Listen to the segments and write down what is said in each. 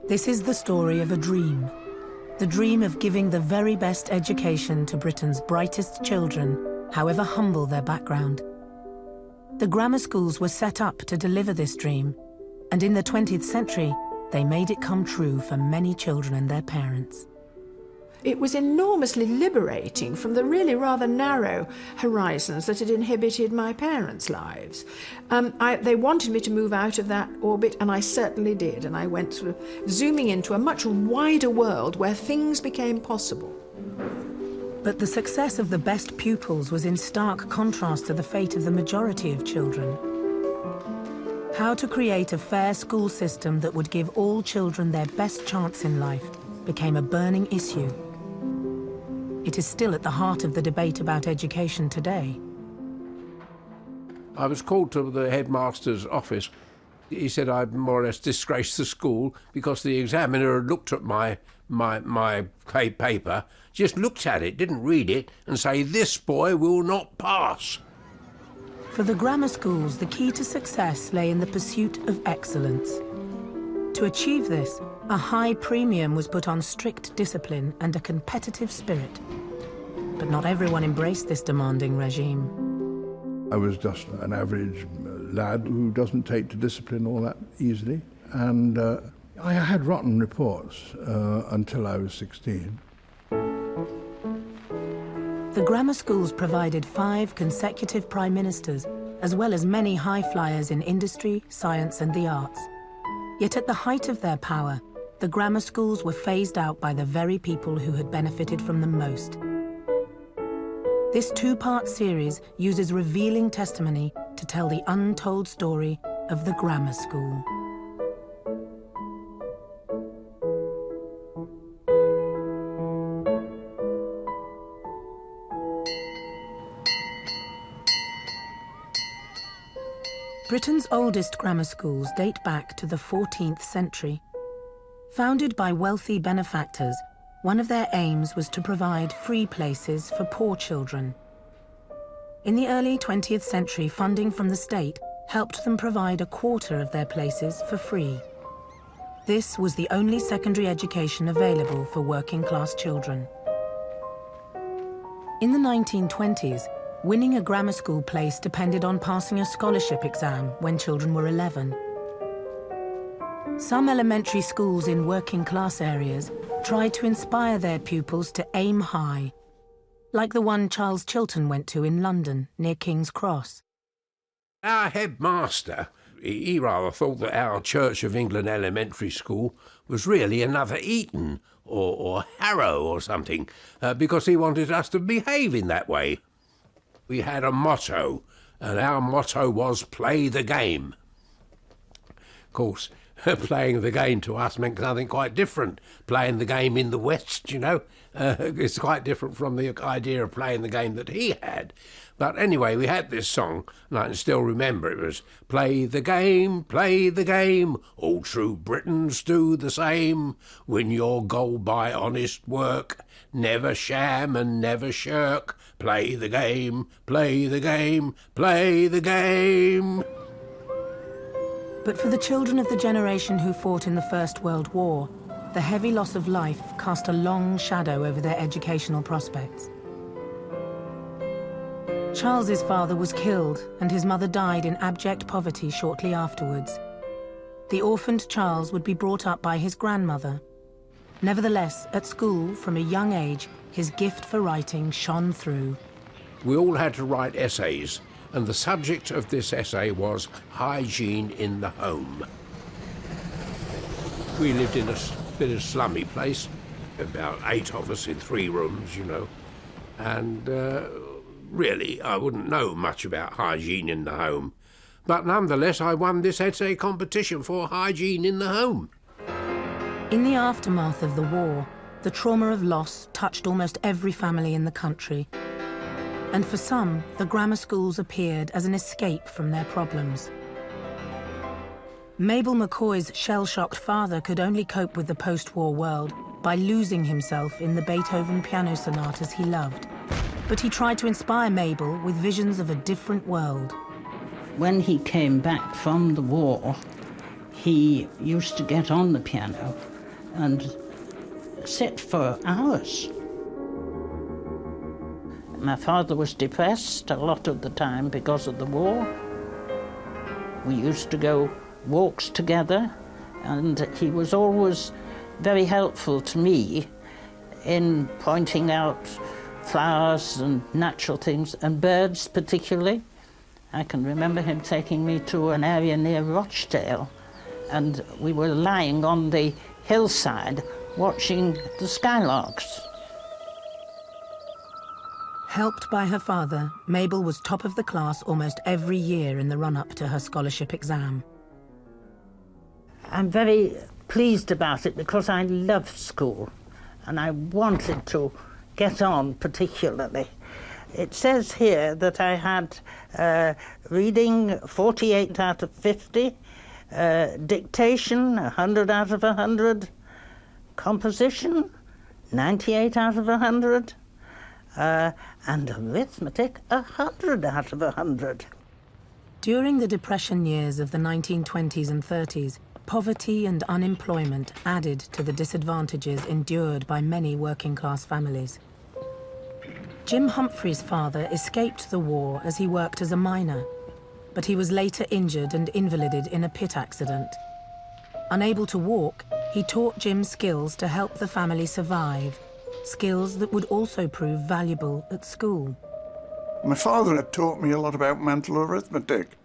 This is the story of a dream. The dream of giving the very best education to Britain's brightest children, however humble their background. The grammar schools were set up to deliver this dream, and in the 20th century, they made it come true for many children and their parents. It was enormously liberating from the really rather narrow horizons that had inhibited my parents' lives. They wanted me to move out of that orbit, and I certainly did, and I went sort of zooming into a much wider world where things became possible. But the success of the best pupils was in stark contrast to the fate of the majority of children. How to create a fair school system that would give all children their best chance in life became a burning issue. It is still at the heart of the debate about education today. I was called to the headmaster's office. He said I'd more or less disgraced the school because the examiner had looked at my paper, just looked at it, didn't read it, and say, "This boy will not pass." For the grammar schools, the key to success lay in the pursuit of excellence. To achieve this, a high premium was put on strict discipline and a competitive spirit. But not everyone embraced this demanding regime. I was just an average lad who doesn't take to discipline all that easily. And I had rotten reports until I was 16. The grammar schools provided 5 consecutive prime ministers, as well as many high flyers in industry, science and the arts. Yet at the height of their power, the grammar schools were phased out by the very people who had benefited from them most. This 2-part series uses revealing testimony to tell the untold story of the grammar school. Britain's oldest grammar schools date back to the 14th century. Founded by wealthy benefactors, one of their aims was to provide free places for poor children. In the early 20th century, funding from the state helped them provide a quarter of their places for free. This was the only secondary education available for working-class children. In the 1920s, winning a grammar school place depended on passing a scholarship exam when children were 11. Some elementary schools in working-class areas tried to inspire their pupils to aim high, like the one Charles Chilton went to in London, near King's Cross. Our headmaster, he rather thought that our Church of England elementary school was really another Eton or Harrow or something, because he wanted us to behave in that way. We had a motto, and our motto was play the game. Of course, playing the game to us meant something quite different. Playing the game in the West, you know, it's quite different from the idea of playing the game that he had. But anyway, we had this song, and I can still remember it was, play the game, all true Britons do the same. Win your goal by honest work, never sham and never shirk. Play the game, play the game, play the game. But for the children of the generation who fought in the First World War, the heavy loss of life cast a long shadow over their educational prospects. Charles's father was killed, and his mother died in abject poverty shortly afterwards. The orphaned Charles would be brought up by his grandmother. Nevertheless, at school, from a young age, his gift for writing shone through. We all had to write essays, and the subject of this essay was hygiene in the home. We lived in a bit of slummy place, about 8 of us in 3 rooms, you know, and really, I wouldn't know much about hygiene in the home. But nonetheless, I won this essay competition for hygiene in the home. In the aftermath of the war, the trauma of loss touched almost every family in the country. And for some, the grammar schools appeared as an escape from their problems. Mabel McCoy's shell-shocked father could only cope with the post-war world by losing himself in the Beethoven piano sonatas he loved. But he tried to inspire Mabel with visions of a different world. When he came back from the war, he used to get on the piano and sit for hours. My father was depressed a lot of the time because of the war. We used to go walks together, and he was always very helpful to me in pointing out flowers and natural things, and birds particularly. I can remember him taking me to an area near Rochdale, and we were lying on the hillside watching the skylarks. Helped by her father, Mabel was top of the class almost every year in the run-up to her scholarship exam. I'm very pleased about it because I loved school and I wanted to get on particularly. It says here that I had reading 48 out of 50, dictation 100 out of 100, composition 98 out of 100, and arithmetic 100 out of 100. During the Depression years of the 1920s and 30s, poverty and unemployment added to the disadvantages endured by many working-class families. Jim Humphrey's father escaped the war as he worked as a miner, but he was later injured and invalided in a pit accident. Unable to walk, he taught Jim skills to help the family survive, skills that would also prove valuable at school. My father had taught me a lot about mental arithmetic.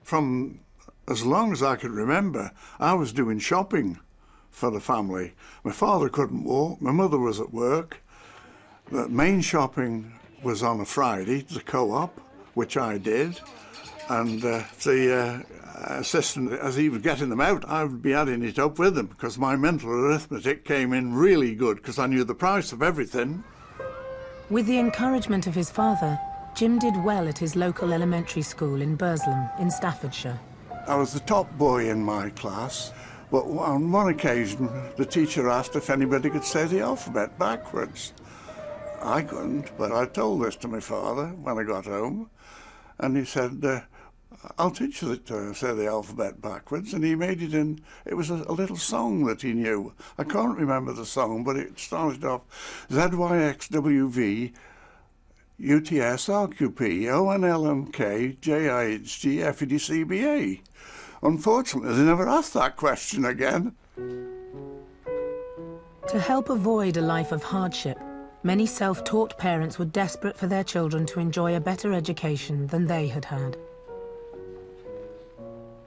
From as long as I could remember, I was doing shopping for the family. My father couldn't walk, my mother was at work. The main shopping was on a Friday, the co-op, which I did. And the assistant, as he was getting them out, I would be adding it up with him because my mental arithmetic came in really good because I knew the price of everything. With the encouragement of his father, Jim did well at his local elementary school in Burslem, in Staffordshire. I was the top boy in my class, but on one occasion the teacher asked if anybody could say the alphabet backwards. I couldn't, but I told this to my father when I got home, and he said, I'll teach you to say the alphabet backwards, and he made it in, it was a little song that he knew. I can't remember the song, but it started off ZYXWV, UTS, RQP, ONLMK, JIHG, FEDCBA. Unfortunately, they never asked that question again. To help avoid a life of hardship, many self-taught parents were desperate for their children to enjoy a better education than they had had.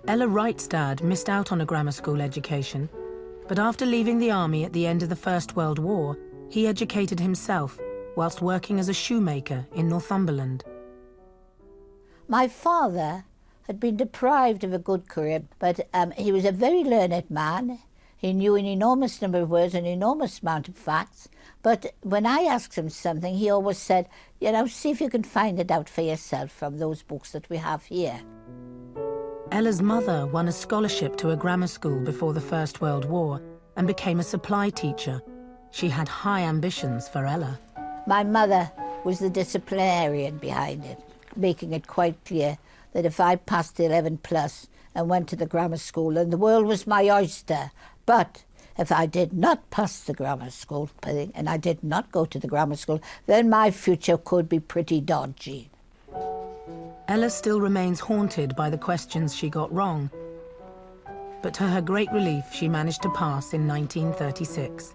Ella Wright's dad missed out on a grammar school education, but after leaving the army at the end of the First World War, he educated himself whilst working as a shoemaker in Northumberland. My father had been deprived of a good career, but he was a very learned man. He knew an enormous number of words, an enormous amount of facts. But when I asked him something, he always said, you know, see if you can find it out for yourself from those books that we have here. Ella's mother won a scholarship to a grammar school before the First World War and became a supply teacher. She had high ambitions for Ella. My mother was the disciplinarian behind it, making it quite clear that if I passed 11 plus and went to the grammar school, and the world was my oyster, but if I did not pass the grammar school and I did not go to the grammar school, then my future could be pretty dodgy. Ella still remains haunted by the questions she got wrong, but to her great relief, she managed to pass in 1936.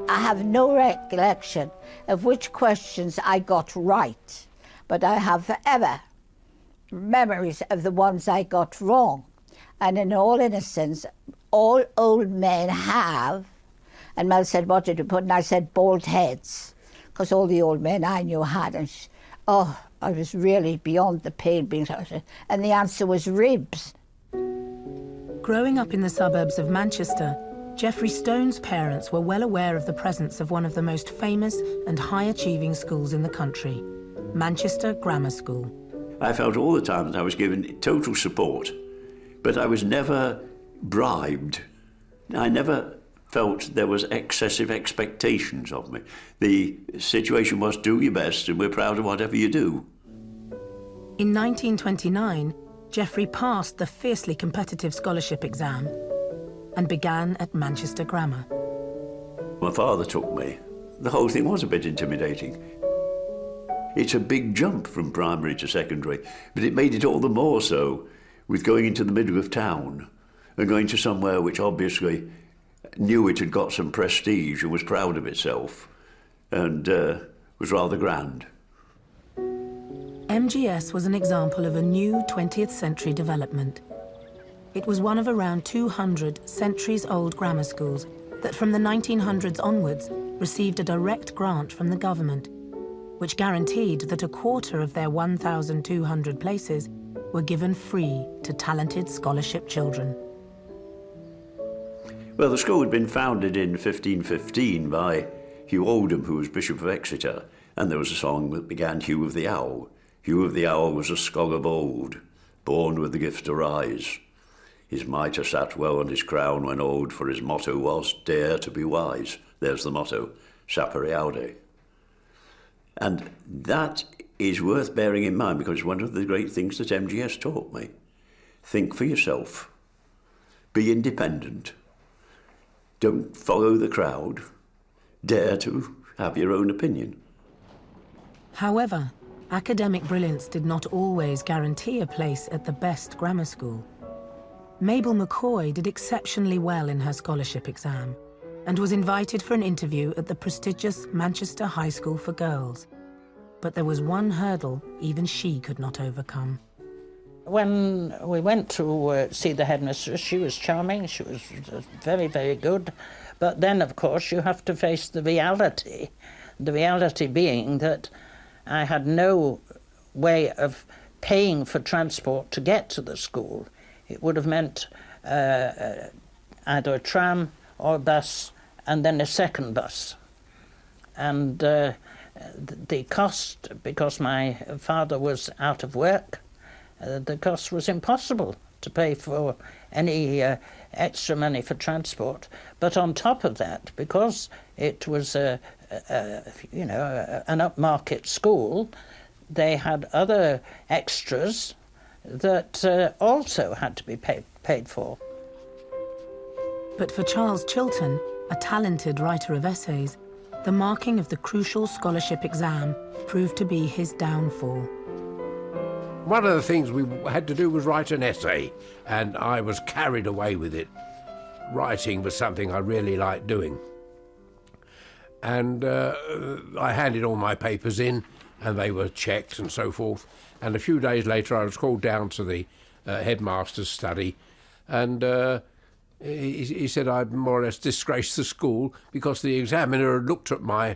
I have no recollection of which questions I got right, but I have forever memories of the ones I got wrong. And in all innocence, all old men have, and Mel said, what did you put? And I said, bald heads, because all the old men I knew had. And I was really beyond the pain being, and the answer was ribs. Growing up in the suburbs of Manchester, Geoffrey Stone's parents were well aware of the presence of one of the most famous and high-achieving schools in the country, Manchester Grammar School. I felt all the time that I was given total support, but I was never bribed. I never felt there was excessive expectations of me. The situation was do your best and we're proud of whatever you do. In 1929, Geoffrey passed the fiercely competitive scholarship exam. and began at Manchester Grammar. My father took me. The whole thing was a bit intimidating. It's a big jump from primary to secondary, but it made it all the more so with going into the middle of town and going to somewhere which obviously knew it had got some prestige and was proud of itself and was rather grand. MGS was an example of a new 20th century development. It was one of around 200 centuries-old grammar schools that from the 1900s onwards received a direct grant from the government, which guaranteed that a quarter of their 1,200 places were given free to talented scholarship children. Well, the school had been founded in 1515 by Hugh Oldham, who was Bishop of Exeter, and there was a song that began, Hugh of the Owl. Hugh of the Owl was a scholar bold, born with the gift to rise. His mitre sat well on his crown when old, for his motto was, dare to be wise. There's the motto, sapere aude. And that is worth bearing in mind because one of the great things that MGS taught me. Think for yourself. Be independent. Don't follow the crowd. Dare to have your own opinion. However, academic brilliance did not always guarantee a place at the best grammar school. Mabel McCoy did exceptionally well in her scholarship exam and was invited for an interview at the prestigious Manchester High School for Girls. But there was one hurdle even she could not overcome. When we went to see the headmistress, she was charming, she was very, very good. But then, of course, you have to face the reality being that I had no way of paying for transport to get to the school. It would have meant either a tram or a bus and then a second bus. And the cost, because my father was out of work, the cost was impossible to pay for any extra money for transport. But on top of that, because it was an upmarket school, they had other extras that also had to be paid for. But for Charles Chilton, a talented writer of essays, the marking of the crucial scholarship exam proved to be his downfall. One of the things we had to do was write an essay, and I was carried away with it. Writing was something I really liked doing. And I handed all my papers in, and they were checked and so forth. And a few days later, I was called down to the headmaster's study, and he said I'd more or less disgraced the school because the examiner had looked at my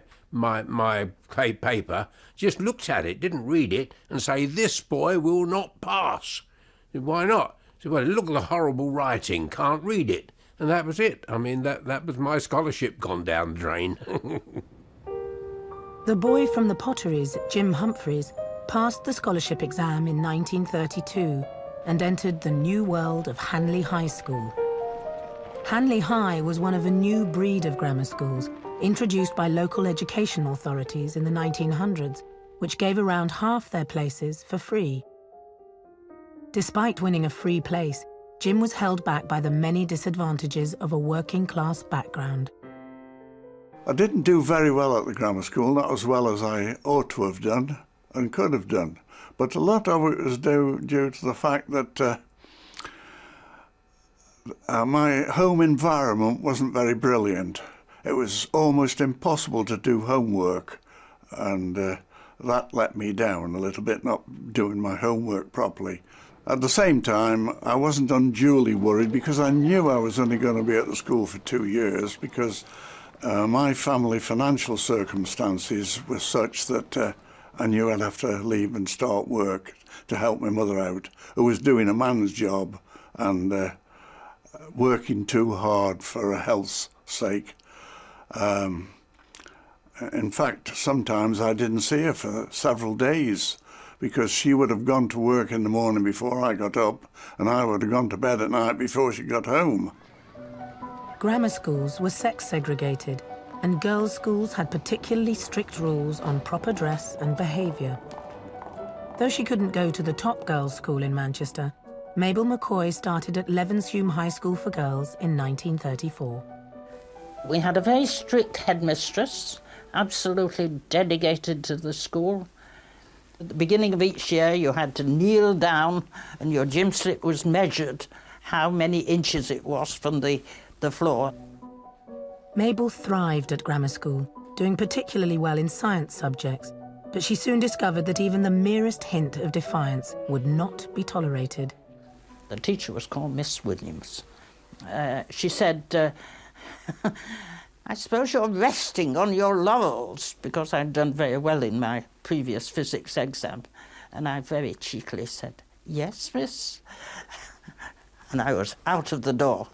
paper, just looked at it, didn't read it, and say, "This boy will not pass." I said, "Why not?" He said, "Well, look at the horrible writing, can't read it." And that was it. I mean, that was my scholarship gone down the drain. The boy from the Potteries, Jim Humphreys, passed the scholarship exam in 1932 and entered the new world of Hanley High School. Hanley High was one of a new breed of grammar schools introduced by local education authorities in the 1900s, which gave around half their places for free. Despite winning a free place, Jim was held back by the many disadvantages of a working-class background. I didn't do very well at the grammar school, not as well as I ought to have done and could have done. But a lot of it was due to the fact that my home environment wasn't very brilliant. It was almost impossible to do homework, and that let me down a little bit, not doing my homework properly. At the same time, I wasn't unduly worried because I knew I was only going to be at the school for 2 years because my family financial circumstances were such that I knew I'd have to leave and start work to help my mother out, who was doing a man's job and working too hard for her health's sake. In fact, sometimes I didn't see her for several days because she would have gone to work in the morning before I got up and I would have gone to bed at night before she got home. Grammar schools were sex segregated, and girls' schools had particularly strict rules on proper dress and behaviour. Though she couldn't go to the top girls' school in Manchester, Mabel McCoy started at Levenshume High School for Girls in 1934. We had a very strict headmistress, absolutely dedicated to the school. At the beginning of each year, you had to kneel down and your gym slip was measured how many inches it was from the floor. Mabel thrived at grammar school, doing particularly well in science subjects, but she soon discovered that even the merest hint of defiance would not be tolerated. The teacher was called Miss Williams. She said, I suppose you're resting on your laurels, because I'd done very well in my previous physics exam. And I very cheekily said, yes, miss. And I was out of the door.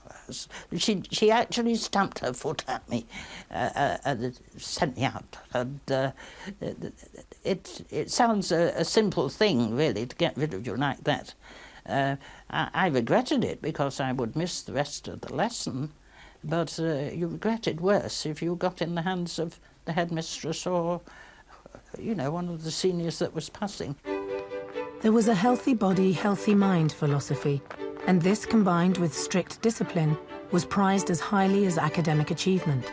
She actually stamped her foot at me and sent me out. And it sounds a simple thing, really, to get rid of you like that. I regretted it because I would miss the rest of the lesson. But you regret it worse if you got in the hands of the headmistress or, you know, one of the seniors that was passing. There was a healthy body, healthy mind philosophy, and this, combined with strict discipline, was prized as highly as academic achievement.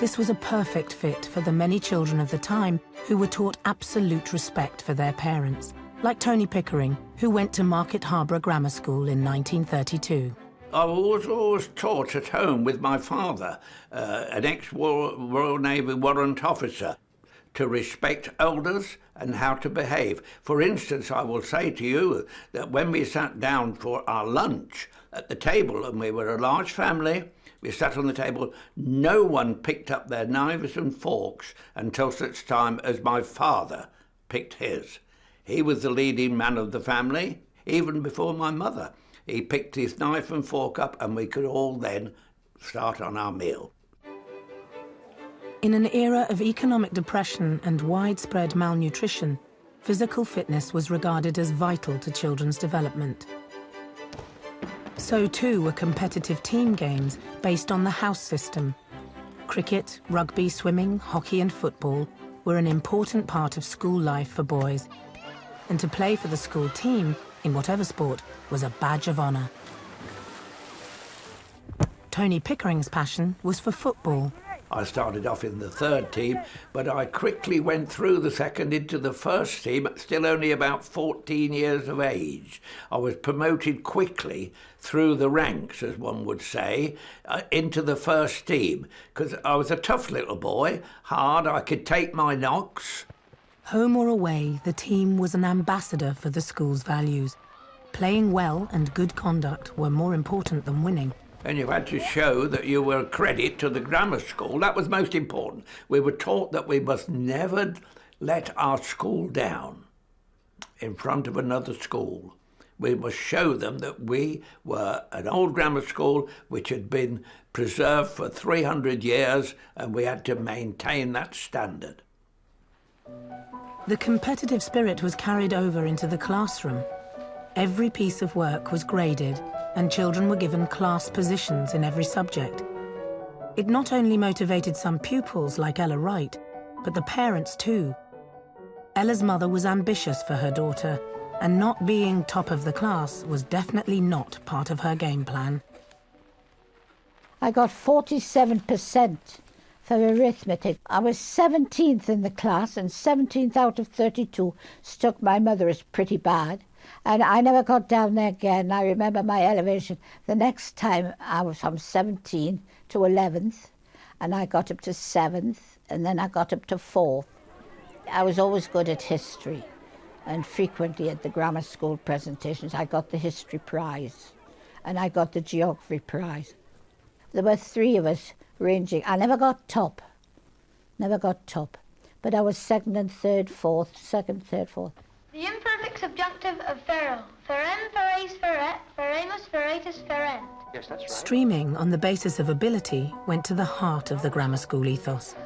This was a perfect fit for the many children of the time who were taught absolute respect for their parents, like Tony Pickering, who went to Market Harborough Grammar School in 1932. I was always taught at home with my father, an ex-Royal Navy warrant officer, to respect elders and how to behave. For instance, I will say to you that when we sat down for our lunch at the table, and we were a large family, we sat on the table, no one picked up their knives and forks until such time as my father picked his. He was the leading man of the family, even before my mother. He picked his knife and fork up and we could all then start on our meal. In an era of economic depression and widespread malnutrition, physical fitness was regarded as vital to children's development. So too were competitive team games based on the house system. Cricket, rugby, swimming, hockey and football were an important part of school life for boys. And to play for the school team, in whatever sport, was a badge of honour. Tony Pickering's passion was for football. I started off in the third team, but I quickly went through the second into the first team, still only about 14 years of age. I was promoted quickly through the ranks, as one would say, into the first team, because I was a tough little boy, hard, I could take my knocks. Home or away, the team was an ambassador for the school's values. Playing well and good conduct were more important than winning. And you had to show that you were a credit to the grammar school. That was most important. We were taught that we must never let our school down in front of another school. We must show them that we were an old grammar school which had been preserved for 300 years, and we had to maintain that standard. The competitive spirit was carried over into the classroom. Every piece of work was graded, and children were given class positions in every subject. It not only motivated some pupils like Ella Wright, but the parents too. Ella's mother was ambitious for her daughter, and not being top of the class was definitely not part of her game plan. I got 47% for arithmetic. I was 17th in the class, and 17th out of 32 struck my mother as pretty bad. And I never got down there again. I remember my elevation. The next time I was from 17 to 11th, and I got up to 7th, and then I got up to 4th. I was always good at history, and frequently at the grammar school presentations I got the history prize, and I got the geography prize. There were 3 of us ranging. I never got top, but I was 2nd and 3rd, 4th, 2nd, 3rd, 4th. The imperfect subjunctive of fero. Ferem, feres, feret, feremus, feretus, ferent. Yes, that's right. Streaming on the basis of ability went to the heart of the grammar school ethos.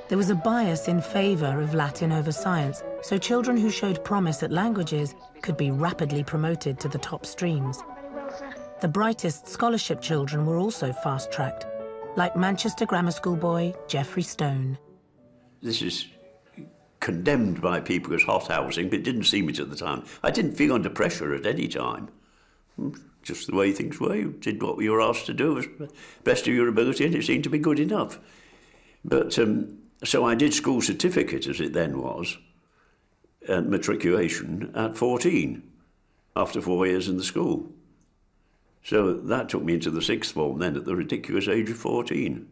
There was a bias in favour of Latin over science, so children who showed promise at languages could be rapidly promoted to the top streams. The brightest scholarship children were also fast-tracked, like Manchester Grammar School boy Geoffrey Stone. This is condemned by people as hothousing, but it didn't seem it at the time. I didn't feel under pressure at any time. Just the way things were. You did what you were asked to do as best of your ability, and it seemed to be good enough. But so I did school certificate, as it then was, and matriculation at 14, after 4 years in the school. So that took me into the sixth form then at the ridiculous age of 14.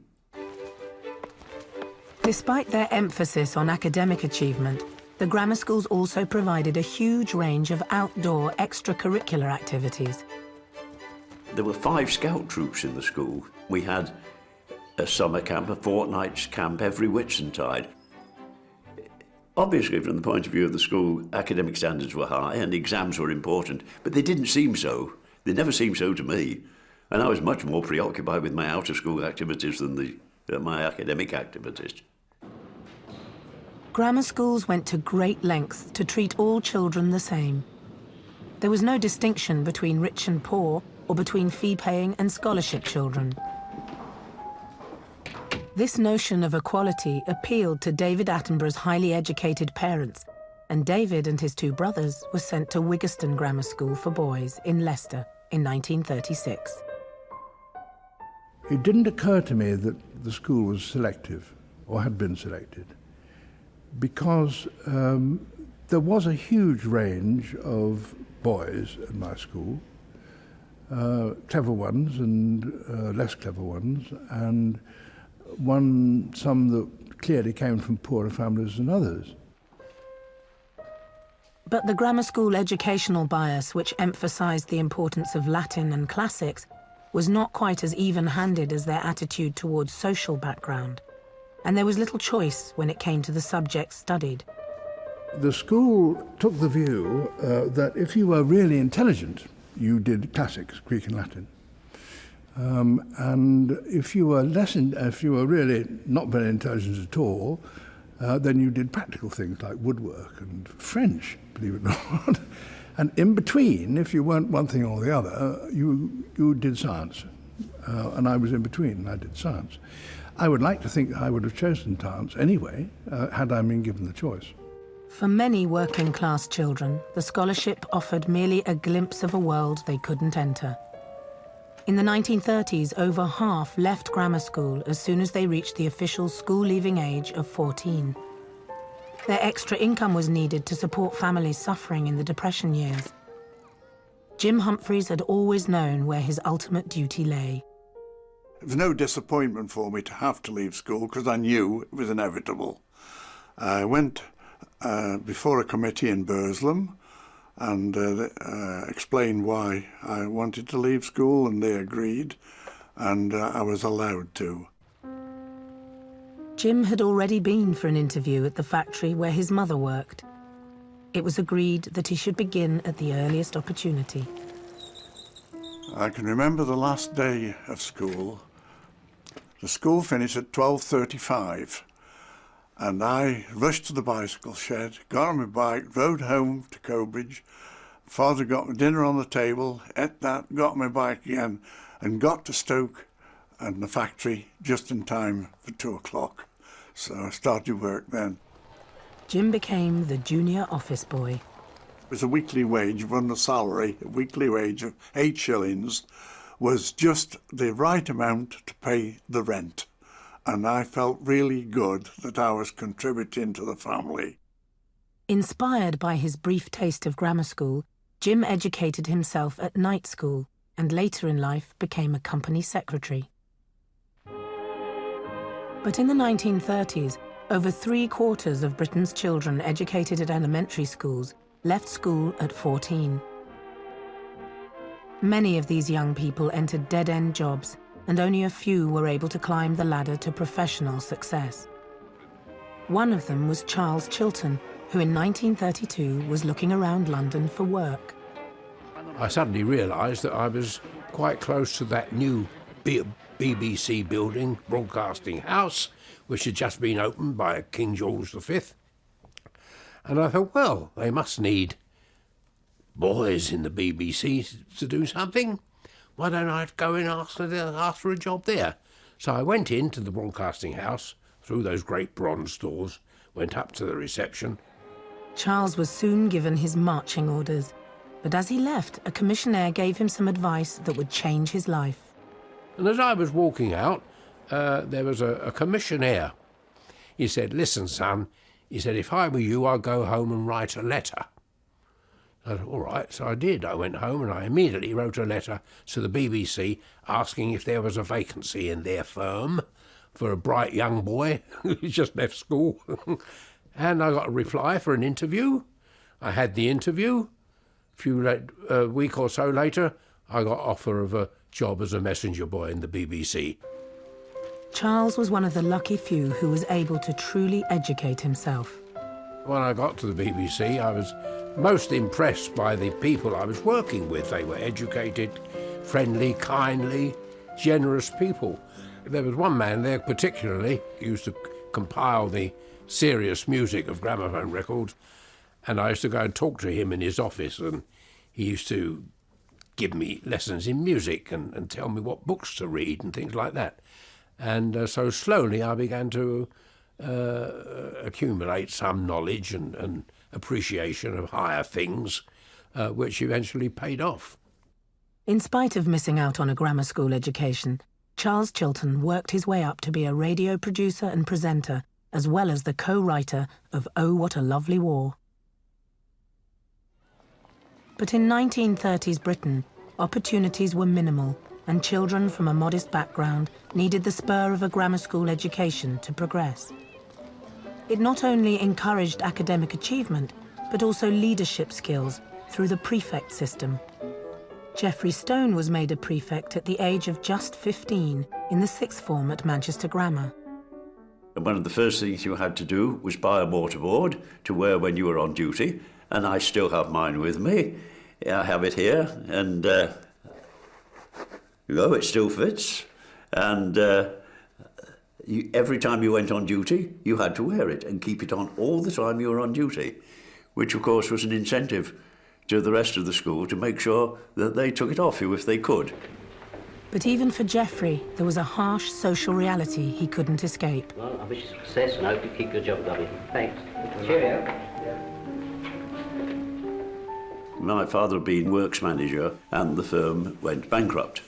Despite their emphasis on academic achievement, the grammar schools also provided a huge range of outdoor extracurricular activities. There were 5 scout troops in the school. We had a summer camp, a fortnight's camp every Whitsuntide. Obviously, from the point of view of the school, academic standards were high and exams were important, but they didn't seem so. They never seemed so to me. And I was much more preoccupied with my out-of-school activities than my academic activities. Grammar schools went to great lengths to treat all children the same. There was no distinction between rich and poor, or between fee-paying and scholarship children. This notion of equality appealed to David Attenborough's highly educated parents, and David and his 2 brothers were sent to Wiggiston Grammar School for Boys in Leicester in 1936. It didn't occur to me that the school was selective, or had been selected, because there was a huge range of boys at my school, clever ones and less clever ones, and some that clearly came from poorer families than others. But the grammar school educational bias, which emphasised the importance of Latin and classics, was not quite as even-handed as their attitude towards social background, and there was little choice when it came to the subjects studied. The school took the view that if you were really intelligent, you did classics, Greek and Latin. And if you were really not very intelligent at all, then you did practical things like woodwork and French, believe it or not. And in between, if you weren't one thing or the other, you did science. And I was in between, and I did science. I would like to think I would have chosen science anyway, had I been given the choice. For many working-class children, the scholarship offered merely a glimpse of a world they couldn't enter. In the 1930s, over half left grammar school as soon as they reached the official school-leaving age of 14. Their extra income was needed to support families suffering in the Depression years. Jim Humphreys had always known where his ultimate duty lay. It was no disappointment for me to have to leave school because I knew it was inevitable. I went before a committee in Burslem and explained why I wanted to leave school, and they agreed, and I was allowed to. Jim had already been for an interview at the factory where his mother worked. It was agreed that he should begin at the earliest opportunity. I can remember the last day of school. The school finished at 12:35. And I rushed to the bicycle shed, got on my bike, rode home to Cobridge. Father got my dinner on the table, ate that, got on my bike again, and got to Stoke and the factory just in time for 2 o'clock. So I started work then. Jim became the junior office boy. It was a weekly wage, run the salary, a weekly wage of 8 shillings was just the right amount to pay the rent. And I felt really good that I was contributing to the family. Inspired by his brief taste of grammar school, Jim educated himself at night school and later in life became a company secretary. But in the 1930s, over 3/4 of Britain's children educated at elementary schools left school at 14. Many of these young people entered dead-end jobs, and only a few were able to climb the ladder to professional success. One of them was Charles Chilton, who in 1932 was looking around London for work. I suddenly realised that I was quite close to that new BBC building, Broadcasting House, which had just been opened by King George V. And I thought, well, they must need boys in the BBC to do something. Why don't I go and ask for a job there? So I went into the Broadcasting House, through those great bronze doors, went up to the reception. Charles was soon given his marching orders, But as he left, a commissionaire gave him some advice that would change his life. And as I was walking out, there was a commissionaire. He said, "Listen, son," he said, "if I were you, I'd go home and write a letter." I said, "All right," so I did. I went home and I immediately wrote a letter to the BBC asking if there was a vacancy in their firm for a bright young boy who just left school. And I got a reply for an interview. I had the interview. A week or so later, I got offer of a job as a messenger boy in the BBC. Charles was one of the lucky few who was able to truly educate himself. When I got to the BBC, I was most impressed by the people I was working with. They were educated, friendly, kindly, generous people. There was one man there particularly who used to compile the serious music of gramophone records, and I used to go and talk to him in his office, and he used to give me lessons in music and tell me what books to read and things like that. And so slowly I began to accumulate some knowledge and appreciation of higher things, which eventually paid off. In spite of missing out on a grammar school education, Charles Chilton worked his way up to be a radio producer and presenter, as well as the co-writer of Oh, What a Lovely War. But in 1930s Britain, opportunities were minimal, and children from a modest background needed the spur of a grammar school education to progress. It not only encouraged academic achievement, but also leadership skills through the prefect system. Geoffrey Stone was made a prefect at the age of just 15 in the sixth form at Manchester Grammar. And one of the first things you had to do was buy a mortarboard to wear when you were on duty, and I still have mine with me. I have it here, and it still fits. And every time you went on duty, you had to wear it and keep it on all the time you were on duty, which of course was an incentive to the rest of the school to make sure that they took it off you if they could. But even for Geoffrey, there was a harsh social reality he couldn't escape. Well, I wish you success and I hope you keep your job, W. Thanks. Cheerio. My father had been works manager and the firm went bankrupt,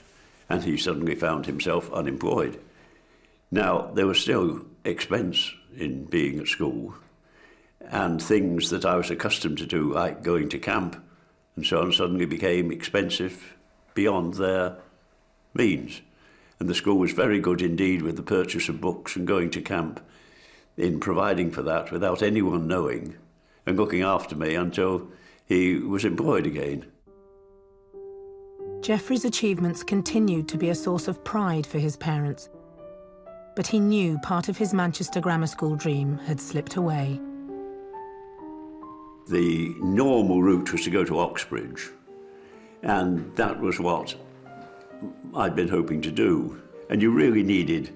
and he suddenly found himself unemployed. Now, there was still expense in being at school, and things that I was accustomed to do, like going to camp and so on, suddenly became expensive beyond their means. And the school was very good indeed with the purchase of books and going to camp in providing for that without anyone knowing and looking after me until he was employed again. Geoffrey's achievements continued to be a source of pride for his parents, but he knew part of his Manchester Grammar School dream had slipped away. The normal route was to go to Oxbridge, and that was what I'd been hoping to do. And you really needed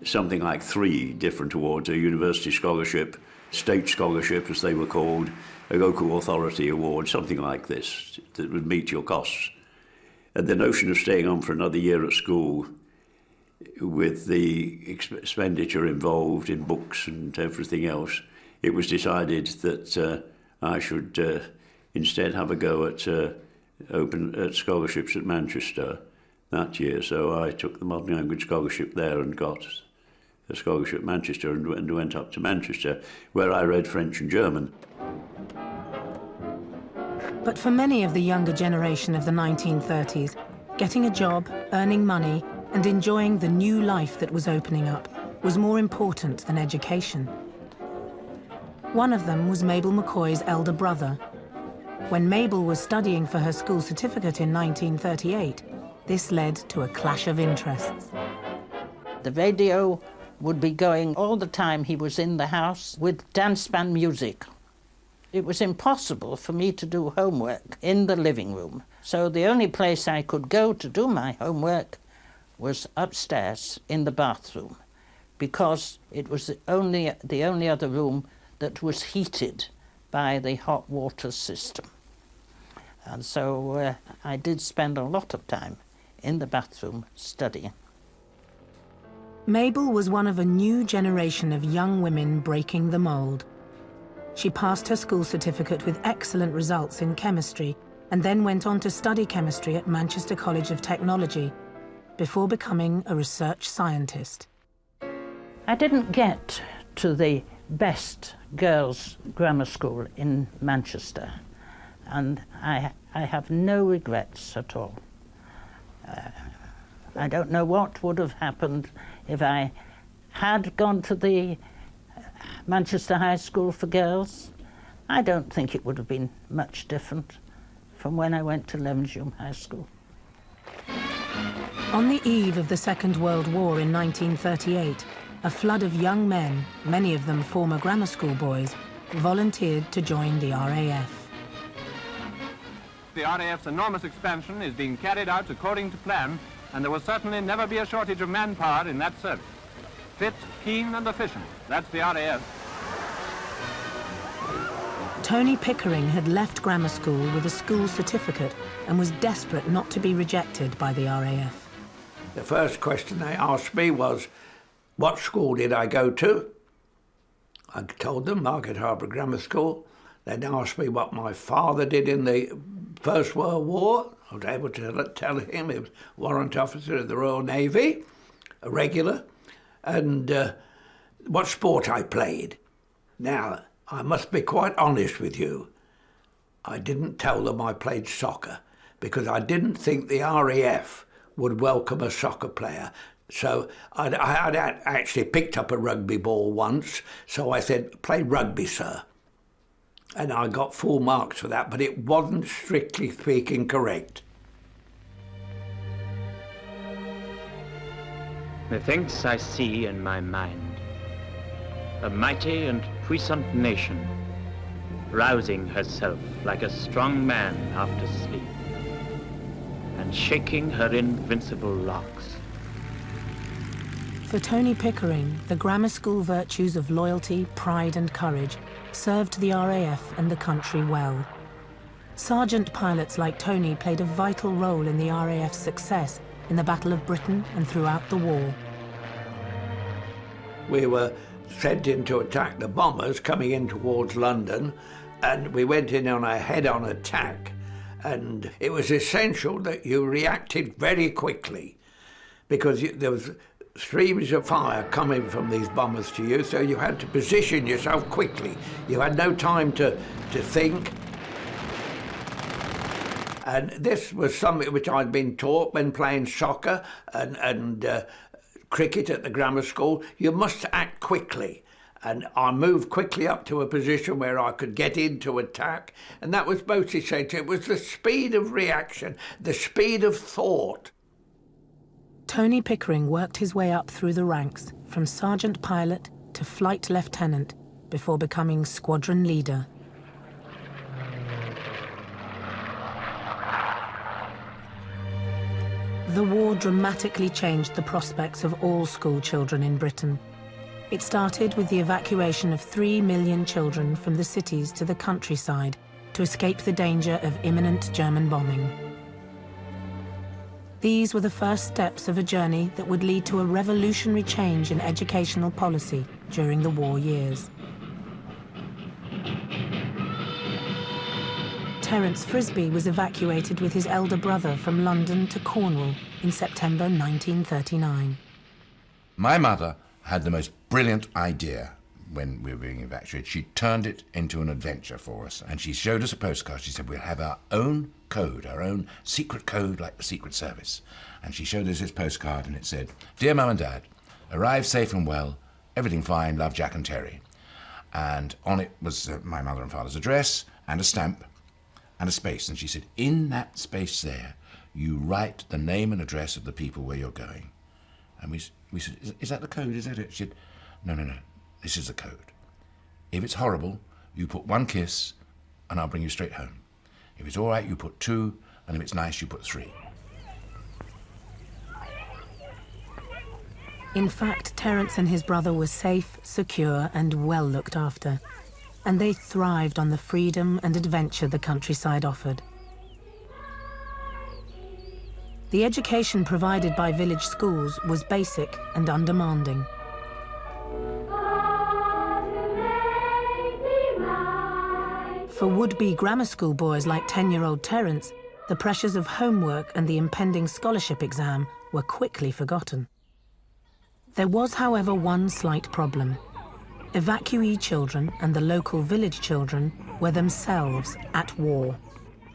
something like 3 different awards: a university scholarship, state scholarship as they were called, a local authority award, something like this, that would meet your costs. And the notion of staying on for another year at school with the expenditure involved in books and everything else, it was decided that I should instead have a go at scholarships at Manchester that year. So I took the modern language scholarship there and got a scholarship at Manchester and went up to Manchester, where I read French and German. But for many of the younger generation of the 1930s, getting a job, earning money, and enjoying the new life that was opening up was more important than education. One of them was Mabel McCoy's elder brother. When Mabel was studying for her school certificate in 1938, this led to a clash of interests. The radio would be going all the time he was in the house with dance band music. It was impossible for me to do homework in the living room, so the only place I could go to do my homework was upstairs in the bathroom, because it was the only other room that was heated by the hot water system. And so I did spend a lot of time in the bathroom studying. Mabel was one of a new generation of young women breaking the mould. She passed her school certificate with excellent results in chemistry and then went on to study chemistry at Manchester College of Technology before becoming a research scientist. I didn't get to the best girls' grammar school in Manchester, and I have no regrets at all. I don't know what would have happened if I had gone to the Manchester High School for Girls. I don't think it would have been much different from when I went to Levenshulme High School. On the eve of the Second World War in 1938, a flood of young men, many of them former grammar school boys, volunteered to join the RAF. The RAF's enormous expansion is being carried out according to plan, and there will certainly never be a shortage of manpower in that service. Fit, keen and efficient, that's the RAF. Tony Pickering had left grammar school with a school certificate and was desperate not to be rejected by the RAF. The first question they asked me was, what school did I go to? I told them, Market Harbour Grammar School. They asked me what my father did in the First World War. I was able to tell him he was warrant officer of the Royal Navy, a regular, and what sport I played. Now, I must be quite honest with you. I didn't tell them I played soccer because I didn't think the RAF would welcome a soccer player. So I had actually picked up a rugby ball once, so I said, play rugby, sir. And I got full marks for that, but it wasn't strictly speaking correct. Methinks I see in my mind a mighty and puissant nation rousing herself like a strong man after sleep and shaking her invincible locks. For Tony Pickering, the grammar school virtues of loyalty, pride and courage served the RAF and the country well. Sergeant pilots like Tony played a vital role in the RAF's success in the Battle of Britain and throughout the war. We were sent in to attack the bombers coming in towards London, and we went in on a head-on attack, and it was essential that you reacted very quickly because there was streams of fire coming from these bombers to you, so you had to position yourself quickly. You had no time to think. And this was something which I'd been taught when playing soccer and cricket at the grammar school. You must act quickly. And I moved quickly up to a position where I could get into attack, and that was most essential. It was the speed of reaction, the speed of thought. Tony Pickering worked his way up through the ranks, from sergeant pilot to flight lieutenant, before becoming squadron leader. The war dramatically changed the prospects of all school children in Britain. It started with the evacuation of 3 million children from the cities to the countryside to escape the danger of imminent German bombing. These were the first steps of a journey that would lead to a revolutionary change in educational policy during the war years. Terence Frisbee was evacuated with his elder brother from London to Cornwall in September 1939. My mother had the most brilliant idea when we were being evacuated. She turned it into an adventure for us, and she showed us a postcard. She said, we'll have our own code, our own secret code like the Secret Service. And she showed us this postcard, and it said, Dear Mum and Dad, arrived safe and well, everything fine, love Jack and Terry. And on it was my mother and father's address, and a stamp, and a space. And she said, in that space there, you write the name and address of the people where you're going. And we said, is that the code, is that it? She said, no, this is the code. If it's horrible, you put 1 kiss, and I'll bring you straight home. If it's all right, you put 2, and if it's nice, you put 3. In fact, Terence and his brother were safe, secure, and well looked after. And they thrived on the freedom and adventure the countryside offered. The education provided by village schools was basic and undemanding. For would-be grammar school boys like 10-year-old Terence, the pressures of homework and the impending scholarship exam were quickly forgotten. There was, however, one slight problem. Evacuee children and the local village children were themselves at war.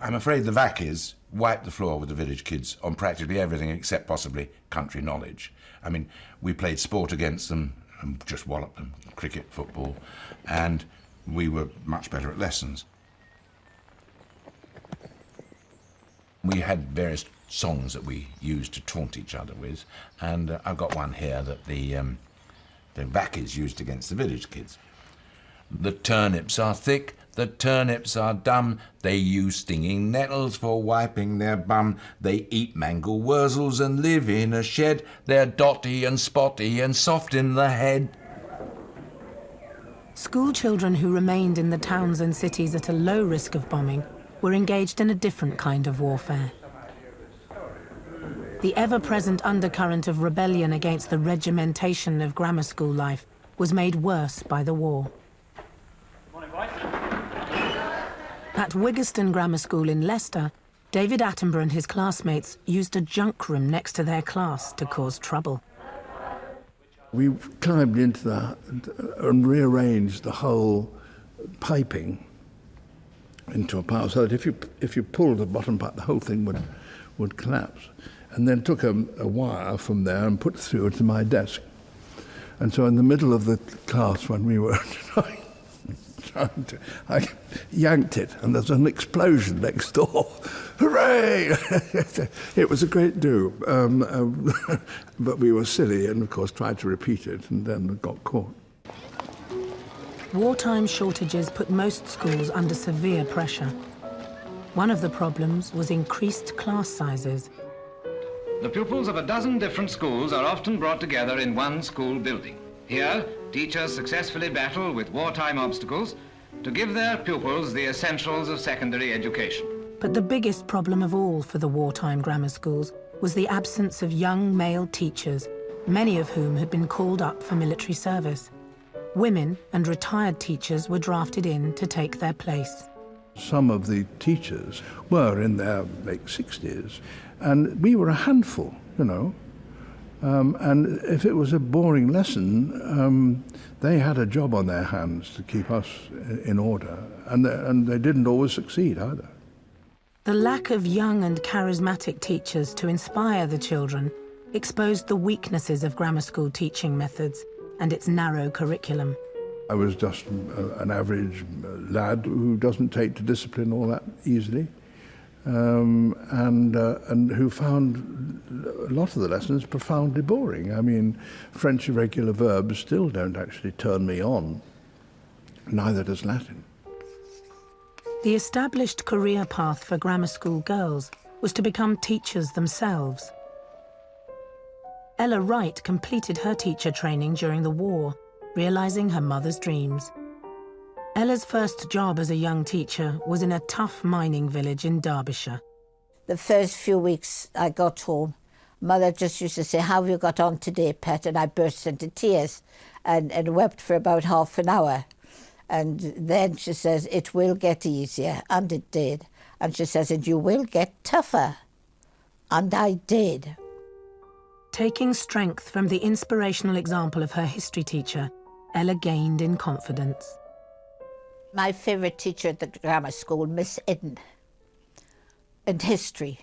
I'm afraid the Vackies wiped the floor with the village kids on practically everything except possibly country knowledge. I mean, we played sport against them and just walloped them, cricket, football, and we were much better at lessons. We had various songs that we used to taunt each other with, and I've got one here that the Vackies used against the village kids. The turnips are thick, the turnips are dumb, they use stinging nettles for wiping their bum. They eat mangle wurzels and live in a shed, they're dotty and spotty and soft in the head. School children who remained in the towns and cities at a low risk of bombing were engaged in a different kind of warfare. The ever-present undercurrent of rebellion against the regimentation of grammar school life was made worse by the war. At Wiggiston Grammar School in Leicester, David Attenborough and his classmates used a junk room next to their class to cause trouble. We climbed into that and rearranged the whole piping into a pile so that if you pulled the bottom part, the whole thing would collapse. And then took a wire from there and put it through to my desk. And so in the middle of the class when we were trying to, I yanked it and there's an explosion next door. Hooray! It was a great do. But we were silly and of course tried to repeat it and then got caught. Wartime shortages put most schools under severe pressure. One of the problems was increased class sizes. The pupils of a dozen different schools are often brought together in one school building. Here, teachers successfully battle with wartime obstacles to give their pupils the essentials of secondary education. But the biggest problem of all for the wartime grammar schools was the absence of young male teachers, many of whom had been called up for military service. Women and retired teachers were drafted in to take their place. Some of the teachers were in their late 60s, and we were a handful, you know. And if it was a boring lesson, they had a job on their hands to keep us in order, and they didn't always succeed either. The lack of young and charismatic teachers to inspire the children exposed the weaknesses of grammar school teaching methods and its narrow curriculum. I was just an average lad who doesn't take to discipline all that easily, and who found a lot of the lessons profoundly boring. I mean, French irregular verbs still don't actually turn me on, neither does Latin. The established career path for grammar school girls was to become teachers themselves. Ella Wright completed her teacher training during the war, realizing her mother's dreams. Ella's first job as a young teacher was in a tough mining village in Derbyshire. The first few weeks I got home, Mother just used to say, "How have you got on today, pet?" And I burst into tears and wept for about half an hour. And then she says, "It will get easier," and it did. And she says, "And you will get tougher," and I did. Taking strength from the inspirational example of her history teacher, Ella gained in confidence. My favourite teacher at the grammar school, Miss Eden, and history.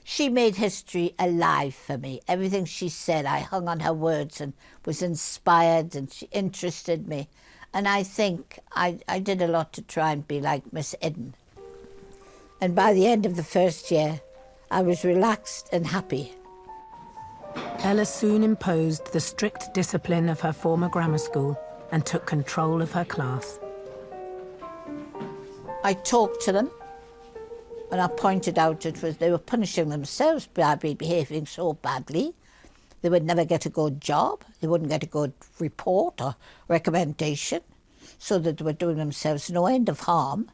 She made history alive for me. Everything she said, I hung on her words and was inspired, and she interested me. And I think I did a lot to try and be like Miss Eden. And by the end of the first year, I was relaxed and happy. Ella soon imposed the strict discipline of her former grammar school and took control of her class. I talked to them, and I pointed out they were punishing themselves by behaving so badly. They would never get a good job, they wouldn't get a good report or recommendation, so that they were doing themselves no end of harm.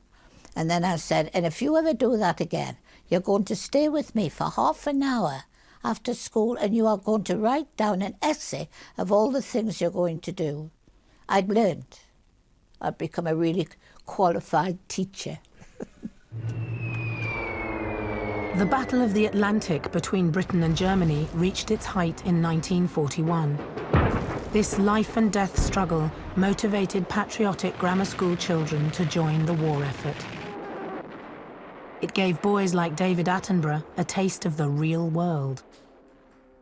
And then I said, "And if you ever do that again, you're going to stay with me for half an hour after school, and you are going to write down an essay of all the things you're going to do." I'd learned. I'd become a really qualified teacher. The Battle of the Atlantic between Britain and Germany reached its height in 1941. This life and death struggle motivated patriotic grammar school children to join the war effort. It gave boys like David Attenborough a taste of the real world.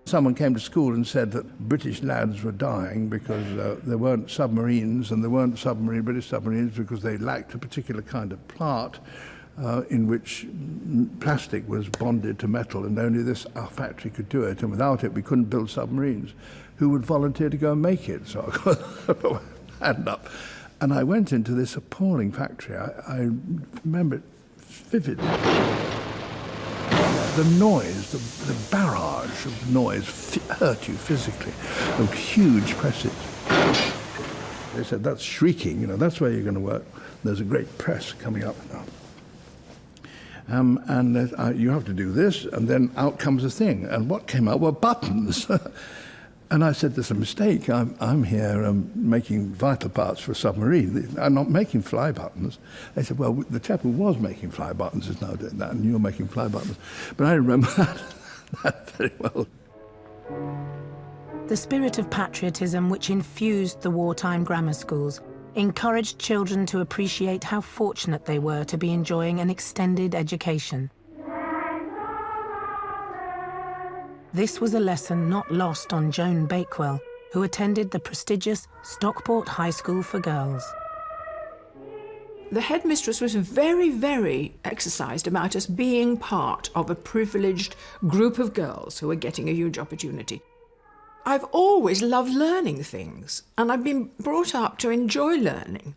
Someone came to school and said that British lads were dying because there weren't submarines, and there weren't British submarines because they lacked a particular kind of plant in which plastic was bonded to metal, and only this our factory could do it, and without it we couldn't build submarines. Who would volunteer to go and make it? So I got my hand up, and I went into this appalling factory. I remember it vividly. The noise, the barrage of noise hurt you physically, of huge presses. They said, that's shrieking, you know, that's where you're going to work. There's a great press coming up now. You have to do this, and then out comes a thing. And what came out were buttons. And I said, there's a mistake. I'm here making vital parts for a submarine. I'm not making fly buttons. They said, well, the chap who was making fly buttons is now doing that, and you're making fly buttons. But I remember that very well. The spirit of patriotism which infused the wartime grammar schools encouraged children to appreciate how fortunate they were to be enjoying an extended education. This was a lesson not lost on Joan Bakewell, who attended the prestigious Stockport High School for Girls. The headmistress was very, very exercised about us being part of a privileged group of girls who were getting a huge opportunity. I've always loved learning things, and I've been brought up to enjoy learning.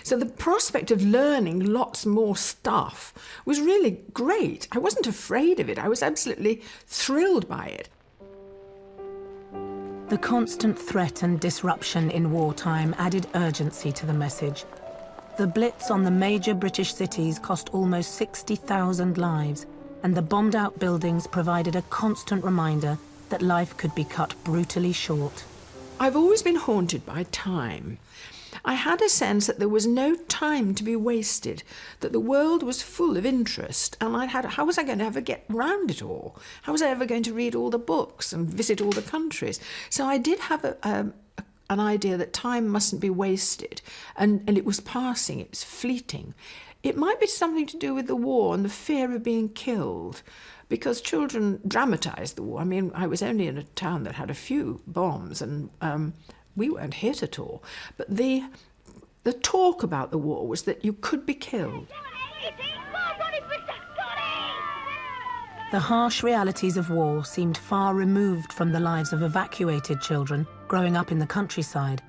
So the prospect of learning lots more stuff was really great. I wasn't afraid of it. I was absolutely thrilled by it. The constant threat and disruption in wartime added urgency to the message. The Blitz on the major British cities cost almost 60,000 lives, and the bombed-out buildings provided a constant reminder that life could be cut brutally short. I've always been haunted by time. I had a sense that there was no time to be wasted, that the world was full of interest, and how was I going to ever get round it all? How was I ever going to read all the books and visit all the countries? So I did have an idea that time mustn't be wasted, and it was passing, it was fleeting. It might be something to do with the war and the fear of being killed, because children dramatised the war. I mean, I was only in a town that had a few bombs, and we weren't hit at all. But the talk about the war was that you could be killed. The harsh realities of war seemed far removed from the lives of evacuated children growing up in the countryside.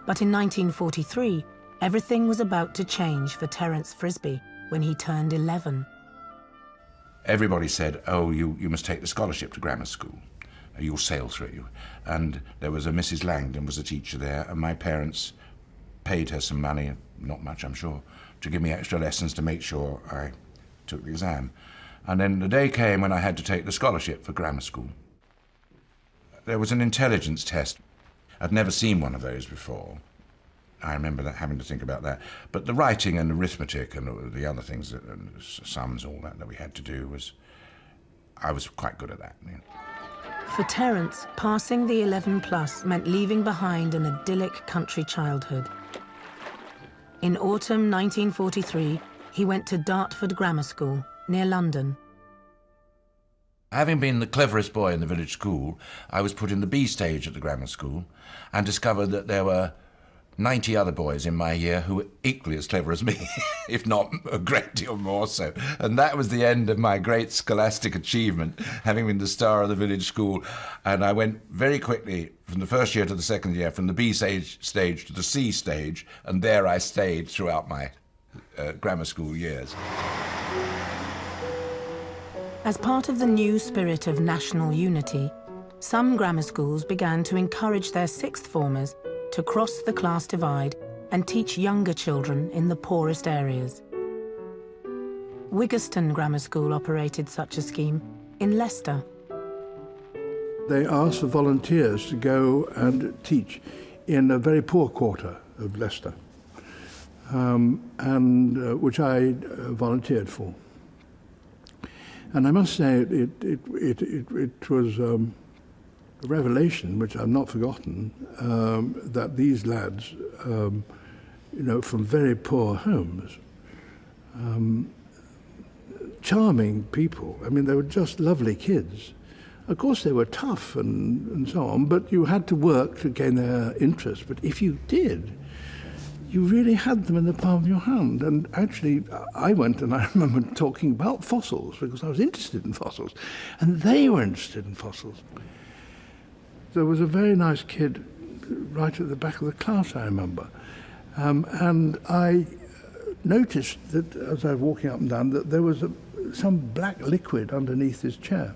But in 1943, everything was about to change for Terence Frisbee when he turned 11. Everybody said, oh, you must take the scholarship to grammar school. You'll sail through. And there was a Mrs. Langdon was a teacher there, and my parents paid her some money, not much I'm sure, to give me extra lessons to make sure I took the exam. And then the day came when I had to take the scholarship for grammar school. There was an intelligence test. I'd never seen one of those before. I remember that, having to think about that. But the writing and arithmetic and the other things, and sums, all that we had to do, I was quite good at that. You know. For Terence, passing the 11+ meant leaving behind an idyllic country childhood. In autumn 1943, he went to Dartford Grammar School, near London. Having been the cleverest boy in the village school, I was put in the B stage at the grammar school and discovered that there were 90 other boys in my year who were equally as clever as me, if not a great deal more so. And that was the end of my great scholastic achievement, having been the star of the village school. And I went very quickly from the first year to the second year, from the B stage to the C stage, and there I stayed throughout my grammar school years. As part of the new spirit of national unity, some grammar schools began to encourage their sixth formers to cross the class divide and teach younger children in the poorest areas. Wiggerston Grammar School operated such a scheme in Leicester. They asked for volunteers to go and teach in a very poor quarter of Leicester. which I volunteered for. And I must say it was a revelation, which I've not forgotten, that these lads, from very poor homes, charming people. I mean, they were just lovely kids. Of course, they were tough and so on, but you had to work to gain their interest. But if you did, you really had them in the palm of your hand. And actually, I went and I remember talking about fossils because I was interested in fossils, and they were interested in fossils. There was a very nice kid right at the back of the class, I remember, and I noticed that as I was walking up and down that there was some black liquid underneath his chair.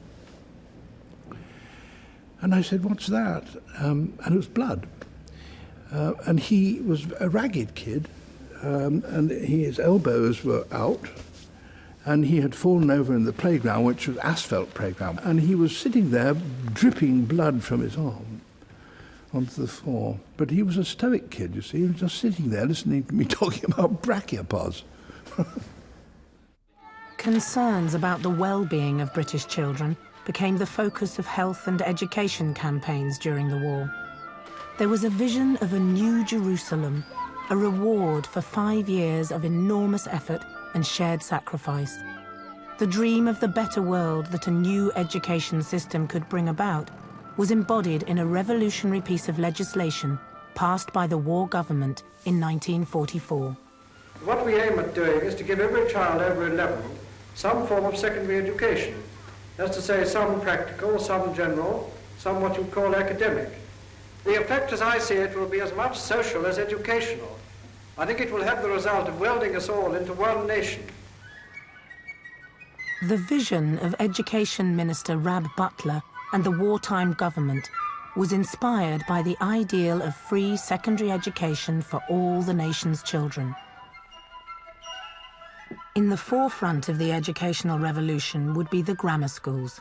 And I said, "What's that?" And it was blood. And he was a ragged kid, and his elbows were out, and he had fallen over in the playground, which was asphalt playground, and he was sitting there dripping blood from his arm onto the floor. But he was a stoic kid, you see. He was just sitting there listening to me talking about brachiopods. Concerns about the well-being of British children became the focus of health and education campaigns during the war. There was a vision of a new Jerusalem, a reward for 5 years of enormous effort and shared sacrifice. The dream of the better world that a new education system could bring about was embodied in a revolutionary piece of legislation passed by the war government in 1944. What we aim at doing is to give every child over 11 some form of secondary education. That's to say, some practical, some general, some what you call academic. The effect, as I see it, will be as much social as educational. I think it will have the result of welding us all into one nation. The vision of Education Minister Rab Butler and the wartime government was inspired by the ideal of free secondary education for all the nation's children. In the forefront of the educational revolution would be the grammar schools.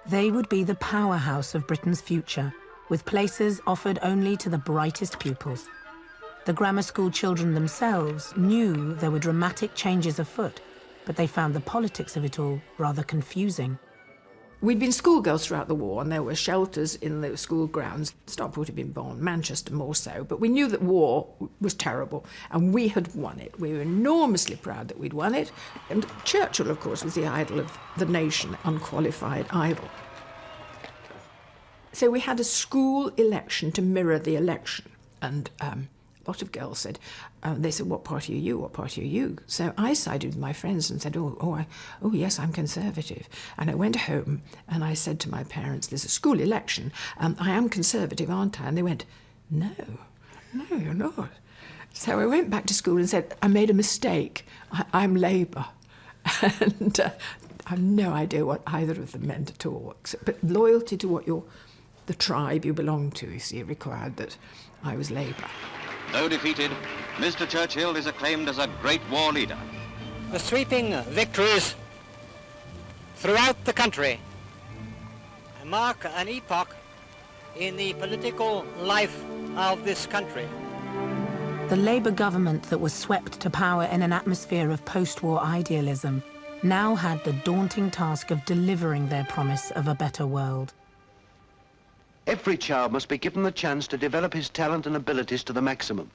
They would be the powerhouse of Britain's future, with places offered only to the brightest pupils. The grammar school children themselves knew there were dramatic changes afoot, but they found the politics of it all rather confusing. We'd been schoolgirls throughout the war, and there were shelters in the school grounds. Stockport had been bombed, Manchester more so, but we knew that war was terrible, and we had won it. We were enormously proud that we'd won it, and Churchill, of course, was the idol of the nation, unqualified idol. So we had a school election to mirror the election, and a lot of girls said, they said, "What party are you? What party are you?" So I sided with my friends and said, oh yes, I'm Conservative. And I went home and I said to my parents, "There's a school election. I am Conservative, aren't I?" And they went, no, you're not. So I went back to school and said, "I made a mistake. I'm Labour." And I've no idea what either of them meant at all. But loyalty to what the tribe you belong to, you see, required that I was Labour. Though defeated, Mr. Churchill is acclaimed as a great war leader. The sweeping victories throughout the country mark an epoch in the political life of this country. The Labour government that was swept to power in an atmosphere of post-war idealism now had the daunting task of delivering their promise of a better world. Every child must be given the chance to develop his talent and abilities to the maximum.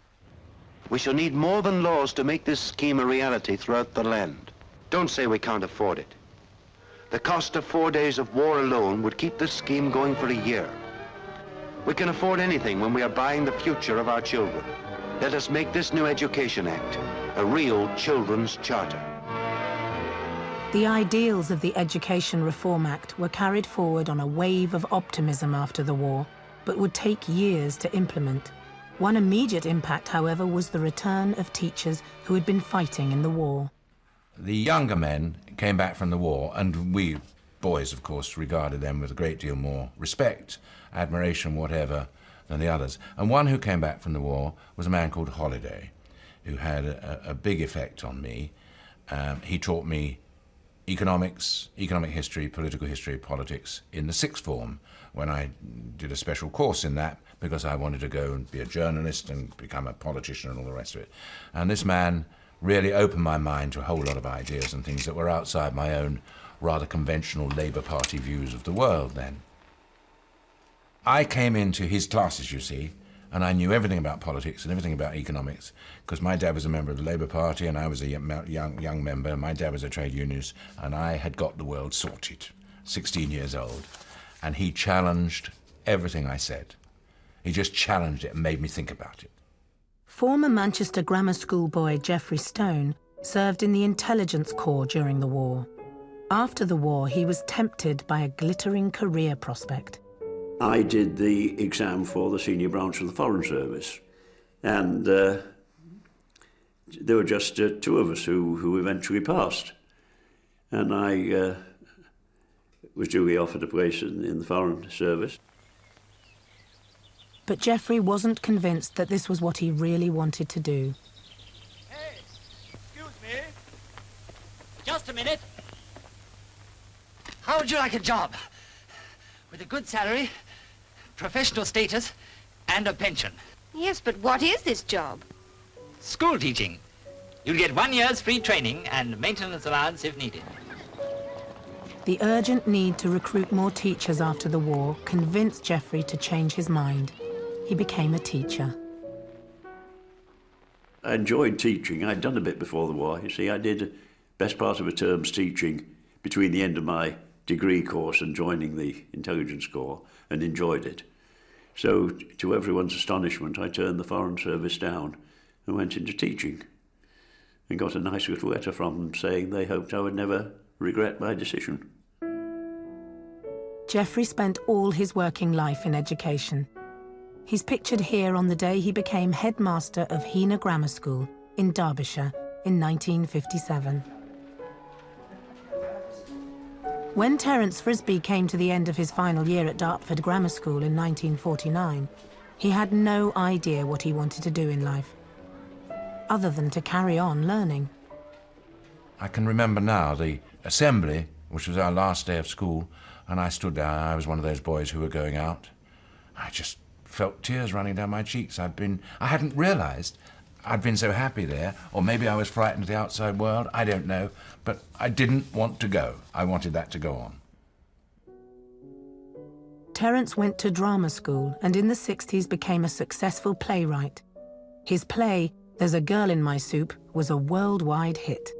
We shall need more than laws to make this scheme a reality throughout the land. Don't say we can't afford it. The cost of 4 days of war alone would keep this scheme going for a year. We can afford anything when we are buying the future of our children. Let us make this new Education Act a real children's charter. The ideals of the Education Reform Act were carried forward on a wave of optimism after the war, but would take years to implement. One immediate impact, however, was the return of teachers who had been fighting in the war. The younger men came back from the war, and we boys, of course, regarded them with a great deal more respect, admiration, whatever, than the others. And one who came back from the war was a man called Holiday, who had a big effect on me. He taught me economics, economic history, political history, politics in the sixth form when I did a special course in that because I wanted to go and be a journalist and become a politician and all the rest of it. And this man really opened my mind to a whole lot of ideas and things that were outside my own rather conventional Labour Party views of the world then. I came into his classes, you see, and I knew everything about politics and everything about economics, because my dad was a member of the Labour Party and I was a young member. My dad was a trade unionist, and I had got the world sorted, 16 years old. And he challenged everything I said. He just challenged it and made me think about it. Former Manchester Grammar School boy Geoffrey Stone served in the intelligence corps during the war. After the war, he was tempted by a glittering career prospect. I did the exam for the senior branch of the Foreign Service, and there were just two of us who eventually passed. And I was duly offered a place in the Foreign Service. But Geoffrey wasn't convinced that this was what he really wanted to do. Hey, excuse me. Just a minute. How would you like a job? With a good salary, professional status, and a pension. Yes, but what is this job? School teaching. You'll get 1 year's free training and maintenance allowance if needed. The urgent need to recruit more teachers after the war convinced Geoffrey to change his mind. He became a teacher. I enjoyed teaching. I'd done a bit before the war. You see, I did best part of a term's teaching between the end of my degree course and joining the intelligence corps, and enjoyed it. So, to everyone's astonishment, I turned the Foreign Service down and went into teaching, and got a nice little letter from them saying they hoped I would never regret my decision. Geoffrey spent all his working life in education. He's pictured here on the day he became headmaster of Heanor Grammar School in Derbyshire in 1957. When Terence Frisbee came to the end of his final year at Dartford Grammar School in 1949, he had no idea what he wanted to do in life, other than to carry on learning. I can remember now the assembly, which was our last day of school, and I stood there. I was one of those boys who were going out. I just felt tears running down my cheeks. I hadn't realised I'd been so happy there, or maybe I was frightened of the outside world, I don't know, but I didn't want to go. I wanted that to go on. Terence went to drama school and in the 60s became a successful playwright. His play, There's a Girl in My Soup, was a worldwide hit.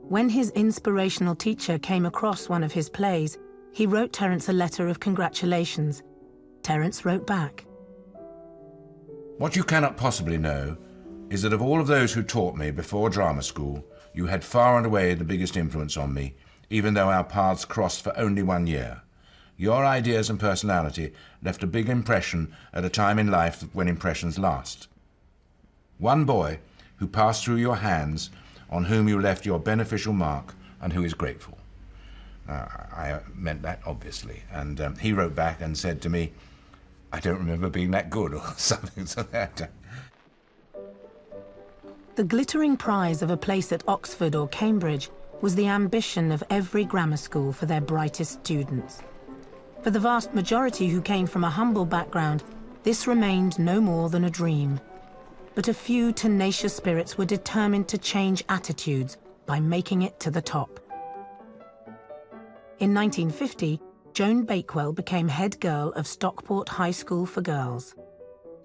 When his inspirational teacher came across one of his plays, he wrote Terence a letter of congratulations. Terence wrote back. What you cannot possibly know is that of all of those who taught me before drama school, you had far and away the biggest influence on me, even though our paths crossed for only 1 year. Your ideas and personality left a big impression at a time in life when impressions last. One boy who passed through your hands, on whom you left your beneficial mark, and who is grateful. I meant that, obviously, and he wrote back and said to me, I don't remember being that good, or something to that. The glittering prize of a place at Oxford or Cambridge was the ambition of every grammar school for their brightest students. For the vast majority who came from a humble background, this remained no more than a dream. But a few tenacious spirits were determined to change attitudes by making it to the top. In 1950, Joan Bakewell became head girl of Stockport High School for Girls.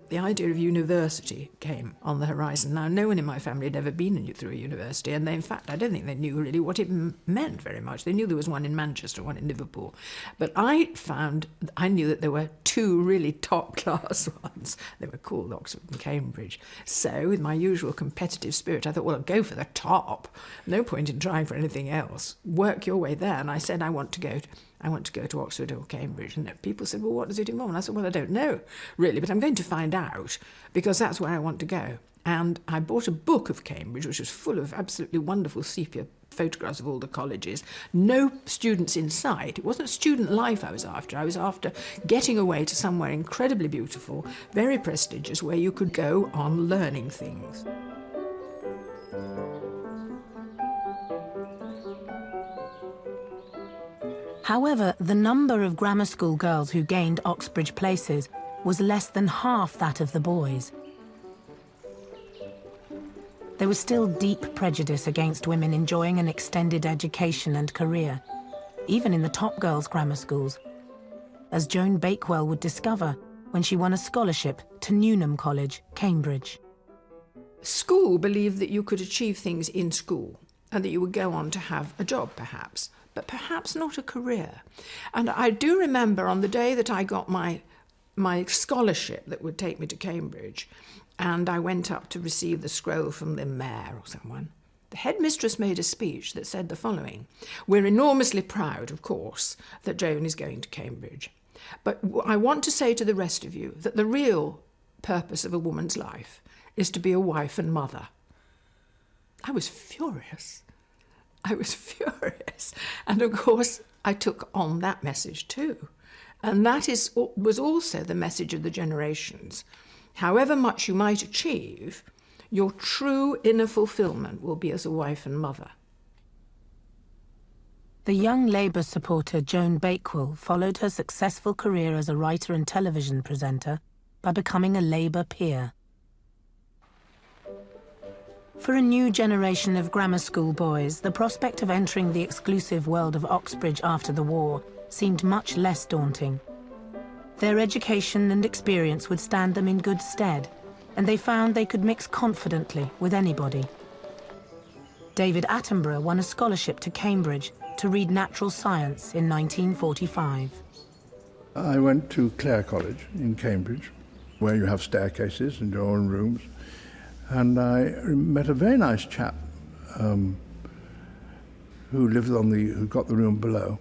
The idea of university came on the horizon. Now, no one in my family had ever been through a university, and they, in fact, I don't think they knew really what it meant very much. They knew there was one in Manchester, one in Liverpool. But I knew that there were two really top-class ones. They were called Oxford and Cambridge. So, with my usual competitive spirit, I thought, well, I'll go for the top. No point in trying for anything else. Work your way there. And I said, I want to go to Oxford or Cambridge. And people said, well, what does it involve? And I said, well, I don't know, really, but I'm going to find out, because that's where I want to go. And I bought a book of Cambridge, which was full of absolutely wonderful sepia photographs of all the colleges. No students in sight. It wasn't student life I was after. I was after getting away to somewhere incredibly beautiful, very prestigious, where you could go on learning things. However, the number of grammar school girls who gained Oxbridge places was less than half that of the boys. There was still deep prejudice against women enjoying an extended education and career, even in the top girls' grammar schools, as Joan Bakewell would discover when she won a scholarship to Newnham College, Cambridge. School believed that you could achieve things in school and that you would go on to have a job, perhaps, but perhaps not a career. And I do remember on the day that I got my scholarship that would take me to Cambridge, and I went up to receive the scroll from the mayor or someone, the headmistress made a speech that said the following: "We're enormously proud, of course, that Joan is going to Cambridge, but I want to say to the rest of you that the real purpose of a woman's life is to be a wife and mother." I was furious. I was furious. And of course, I took on that message too. And that was also the message of the generations. However much you might achieve, your true inner fulfillment will be as a wife and mother. The young Labour supporter Joan Bakewell followed her successful career as a writer and television presenter by becoming a Labour peer. For a new generation of grammar school boys, the prospect of entering the exclusive world of Oxbridge after the war seemed much less daunting. Their education and experience would stand them in good stead, and they found they could mix confidently with anybody. David Attenborough won a scholarship to Cambridge to read natural science in 1945. I went to Clare College in Cambridge, where you have staircases and your own rooms, and I met a very nice chap who got the room below.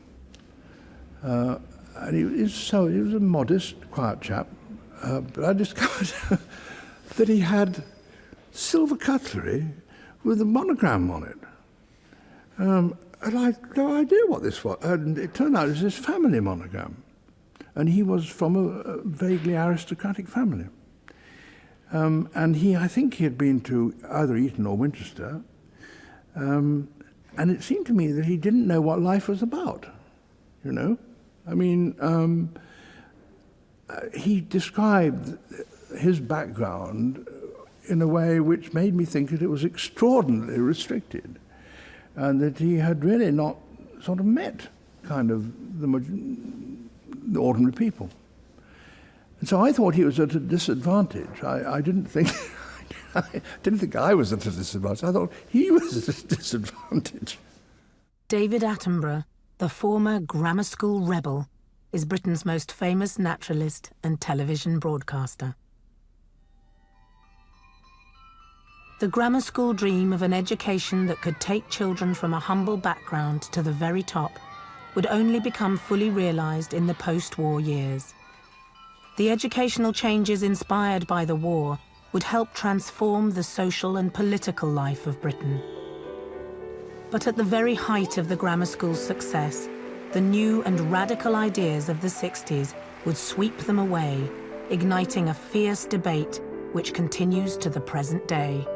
And he was a modest, quiet chap, but I discovered that he had silver cutlery with a monogram on it. And I had no idea what this was. And it turned out it was his family monogram. And he was from a vaguely aristocratic family. And I think he had been to either Eton or Winchester. And it seemed to me that he didn't know what life was about, you know? I mean, he described his background in a way which made me think that it was extraordinarily restricted, and that he had really not sort of met kind of the ordinary people. And so I thought he was at a disadvantage. I didn't think I was at a disadvantage. I thought he was at a disadvantage. David Attenborough, the former grammar school rebel, is Britain's most famous naturalist and television broadcaster. The grammar school dream of an education that could take children from a humble background to the very top would only become fully realised in the post-war years. The educational changes inspired by the war would help transform the social and political life of Britain. But at the very height of the grammar school's success, the new and radical ideas of the 60s would sweep them away, igniting a fierce debate which continues to the present day.